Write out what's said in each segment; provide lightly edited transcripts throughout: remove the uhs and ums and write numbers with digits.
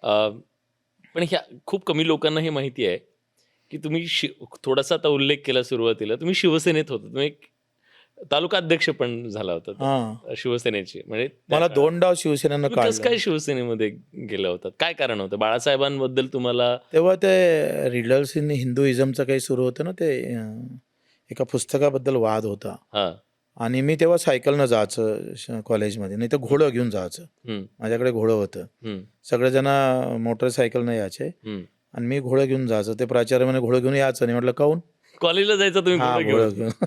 पण ह्या खूप कमी लोकांना हे माहिती आहे, की तुम्ही थोडासा आता उल्लेख केला सुरुवातीला, तुम्ही शिवसेनेत होता. तुम्ही एक तालुका अध्यक्ष पण झाला होता हां. शिवसेनेचे. म्हणजे त्या मला काळात. 2 डाव शिवसेनेनं तुम्ही कसं काढलं. काय शिवसेनेमध्ये गेला होतात? काय कारण होतं? बाळासाहेबांबद्दल तुम्हाला तेव्हा ते रिडल्स इन हिंदुइझमचं काही सुरू होतं ना, ते एका पुस्तकाबद्दल वाद होता. हां. आणि मी तेव्हा सायकलनं जायचं कॉलेजमध्ये, नाही तर हं, घोडं घेऊन जायचं. हं, माझ्याकडे घोडं होतं. हं, सगळेजण मोटरसायकलनं यायचे हं. आणि मी घोडं घेऊन जायचो. ते प्राचार्य म्हणे, "घोडं घेऊन यायचं नाही." म्हटलं, "काहून?" कॉलेजला जायचा तुम्ही "हां, घोडं घोडं घेऊन. घेऊन."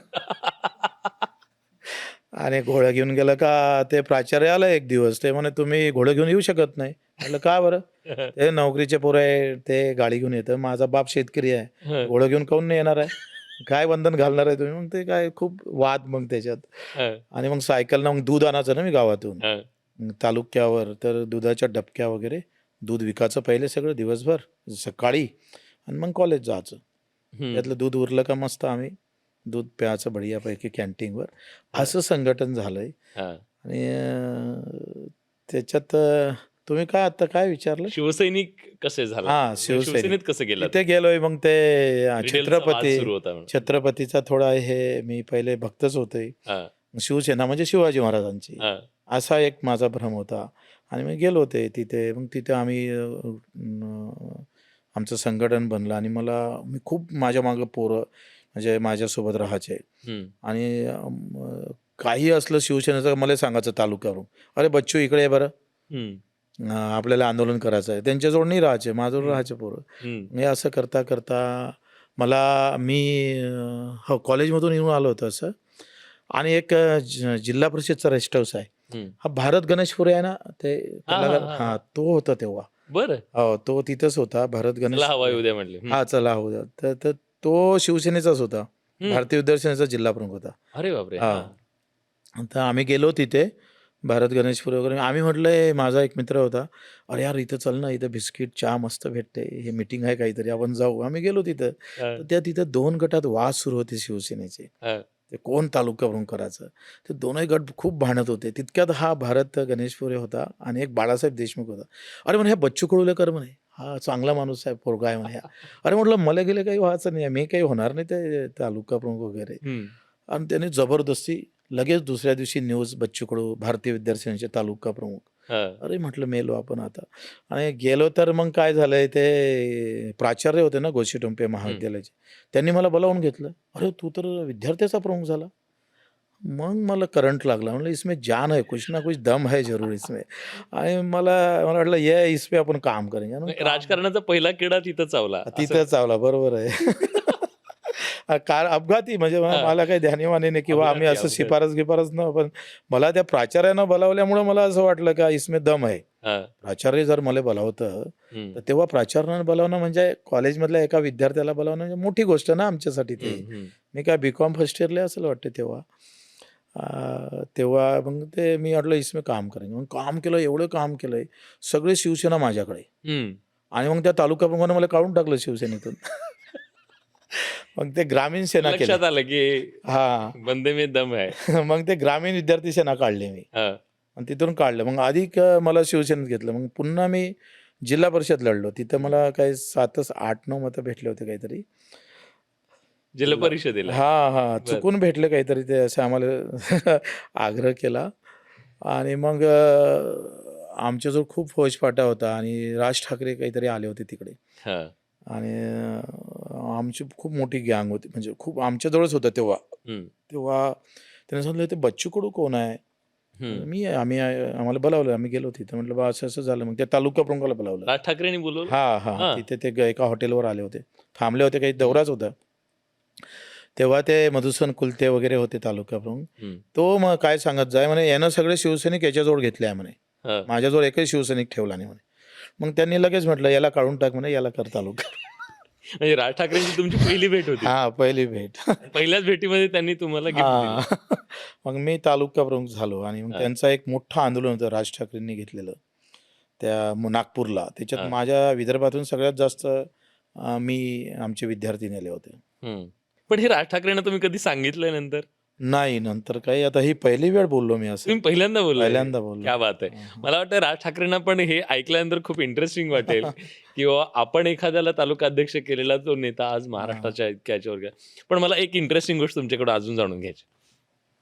आणि घोडं घेऊन गेलं का ते प्राचार्य आला एक दिवस. ते म्हणे, "तुम्ही घोडं घेऊन येऊ शकत नाही." म्हटलं, "का बरं?" "ते नोकरीचे पोरं आहे, ते गाडी घेऊन येतं. माझा बाप शेतकरी आहे. हं, घोडं घेऊन काहून नाही येणार आहे? काय बंधन घालणार आहे तुम्ही?" मग ते काय खूप वाद मग त्याच्यात. हं, आणि मग सायकलनं मग दूध आणायचं ना मी गावातून. हं, तालुक्यावर तर दुधाच्या डबक्या वगैरे दूध विकायचं पहिले सगळं दिवसभर सकाळी आणि मग कॉलेज जायचं. हं. त्यातलं दूध उरलं का मस्त आम्ही दूध प्यायचं बढियापैकी कॅन्टीनवर. हां, असं संघटन झालंय. हां. आणि त्याच्यात तुम्ही काय आत्ता काय विचारलं? शिवसैनिक कसे झालात? हां, म्हणजे शिवसैनिक. शिवसेनेत कसं गेलात? तिथे गेलोय मग ते रिडेलचा वाद सुरू होता म्हणून. छत्रपतीचा थोडा हे मी पहिले भक्तच होते. हां, शिवसेना म्हणजे शिवाजी महाराजांची. हां. असा एक माझा भ्रम होता आणि मी गेलो होते तिथे. मग तिथे आम्ही आमचं संघटन बनलं आणि मी खूप माझ्या मागं पोरं म्हणजे माझ्यासोबत राहायचे. हं, आणि काही असलं शिवसेनेचं मला सांगायचं तालुक्यावरून, "अरे बच्चू इकडे ये बरं. हं, आपल्याला आंदोलन करायचं आहे." त्यांच्याजवळ नाही राहायचे, माझ्याजवळ हं, राहायचे पोरं. हं. मी असं करता मी हो कॉलेजमधून येऊन आलो होतो असं. आणि एक जिल्हा परिषदचा रेस्ट हाऊस आहे. हं. हा भारत गणेशपुरे आहे ना, ते हां, हां, कलाकार हां, हां, हां. तो होता तेव्हा. बरं. हो, तो तिथंच होता भारत चला हवा गणेशपुरे. येऊ द्या म्हटले. हं, हां, चला हो द्या. तर तर तो शिवसेनेचाच होता. हं. भारतीय विद्यार्थी सेनेचा जिल्हा प्रमुख होता. अरे बापरे! हां. हां. तर आम्ही गेलो तिथे भारत गणेशपुरे वगैरे. आम्ही म्हटलं माझा एक मित्र होता. "अरे यार, इथं चल ना, इथं बिस्किट, चहा मस्त भेटते. हे मीटिंग आहे काहीतरी, आपण जाऊ." आम्ही गेलो तिथं. तर हां, तिथं 2 गटात वाद सुरू होते शिवसेनेचे. हां. ते कोण तालुका प्रमुख करायचं. ते दोनही गट खूप भांडत होते. तितक्यात हा भारत गणेशपुरे होता आणि एक बाळासाहेब देशमुख होता. "अरे," म्हणे, "हे बच्चू कडुलेकर म्हणे, हा चांगला माणूस आहे, पोरगा आहे म्हणे हा." अरे म्हटलं, "मला गेले काही व्हायचं नाही. मी काही होणार नाही ते तालुका प्रमुख वगैरे." हं. आणि त्याने जबरदस्ती लगेच दुसऱ्या दिवशी न्यूज बच्चू कडू भारतीय विद्यार्थी सेनेचे तालुका प्रमुख. हां. अरे म्हटलं मेलो आपण आता. आणि गेलो तर मग काय झालंय ते प्राचार्य होते ना गोशीटोंपे हं. महाविद्यालयाचे. त्यांनी मला बोलावून घेतलं. "अरे तू तर विद्यार्थ्याचा प्रमुख झाला." मग मला करंट लागला. म्हणलं इसमें जान है, कुछ ना कुछ दम है जरूर इसमें. आणि मला वाटलं ये इस पे आपण काम करेंगे. आणि काम राजकारणाचा पहिला किडा तिथं चावला असं. तिथं चावला बरोबर आहे. कार अपघाती म्हणजे हां. मला काही ध्यानीवानी नाही किंवा आम्ही अपघाती, असं अपघाती. शिफारस-गिफारस न पण मला त्या प्राचार्यानं बोलावल्यामुळं मला असं वाटलं का इसमें दम है. हां. प्राचार्य जर मला बोलावतं, हं. तर तेव्हा प्राचार्यानं बोलावणं म्हणजे कॉलेजमधल्या एका विद्यार्थ्याला बोलावणं म्हणजे मोठी गोष्ट ना आमच्यासाठी ते. हं, हं. मी काय बी.कॉम फर्स्ट इयरला असेल वाटतं तेव्हा. तेव्हा मग ते मी म्हटलं इसमें काम करेंगे. मग काम केलं, एवढं काम केलंय. सगळे शिवसेना माझ्याकडे. हं. आणि मग त्या तालुका प्रमुखानं मला काढून टाकलं शिवसेनेतून. मग ते ग्रामीण सेना केले. लक्षात आलं की हां. बंदे में दम है. मग ते ग्रामीण विद्यार्थी सेना काढली मी हां. आणि तिथून काढलं. मग अधिक मला शिवसेनेत घेतलं. मग पुन्हा मी जिल्हा परिषद लढलो. तिथं हं. मला काही 7च 8-9 मतं भेटले होते काहीतरी. जिल्हा परिषदेला. हां, हां. बरं. चुकून भेटले काहीतरी ते असं आम्हाला आग्रह केला. आणि मग आमच्याजवळ खूप फौजफाटा होता आणि राज ठाकरे काहीतरी आले होते तिकडे. हां. आणि आमची खूप मोठी गँग होती. म्हणजे खूप आमच्याजवळच होतं तेव्हा. हं. तेव्हा त्याने सांगितलं, "ते बच्चू कडू कोण आहे?" हं. मी आहे. आम्हाला बोलावलं. आम्ही गेलो तिथं. म्हटलं, "बा असं-असं झालं." मग त्या तालुका प्रमुखाला बोलावलं. राज ठाकरेंनी बोलवलं? हां, हां. हां. तिथे ते एका हॉटेलवर आले होते. थांबले होते. काही हं. दौराच होता. तेव्हा ते मधुसूदन कुलते वगैरे होते तालुका प्रमुख. हं. तो मग काय सांगत जाय म्हणे, "यानं सगळे शिवसैनिक याच्याजवळ घेतले आहे" म्हणे. हां. "माझ्याजवळ एकही शिवसैनिक ठेवला नाही" म्हणे. मग त्यांनी लगेच म्हटलं, "याला काढून टाक" म्हणे, "याला कर तालुका." म्हणजे राज ठाकरेंची तुमची पहिली भेट होती. हां, पहिली भेट. पहिल्याच भेटीमध्ये त्यांनी तुम्हाला गिफ्ट हां. दिलं. मग मी तालुका प्रमुख झालो आणि मग हां. त्यांचा एक मोठं आंदोलन होतं राज ठाकरेंनी घेतलेलं त्या नागपूरला. त्याच्यात हां. माझ्या विदर्भातून सगळ्यात जास्त आमचे विद्यार्थी नेले होते. हं. पण हे राज ठाकरेंना तुम्ही कधी सांगितलं नंतर? नाही, नंतर काही आता ही पहिली वेळ बोललो मी असं. तुम्ही पहिल्यांदा बोललाय. पहिल्यांदा बोललो. क्या बात आहे. मला वाटतं राज ठाकरेंना पण हे ऐकल्यानंतर खूप इंटरेस्टिंग वाटेल की बाबा आपण एखाद्याला तालुका अध्यक्ष केलेला तो नेता आज महाराष्ट्राच्या इतक्या ह्याच्यावर गेला. पण मला एक इंटरेस्टिंग गोष्ट तुमच्याकडून अजून जाणून घ्यायची.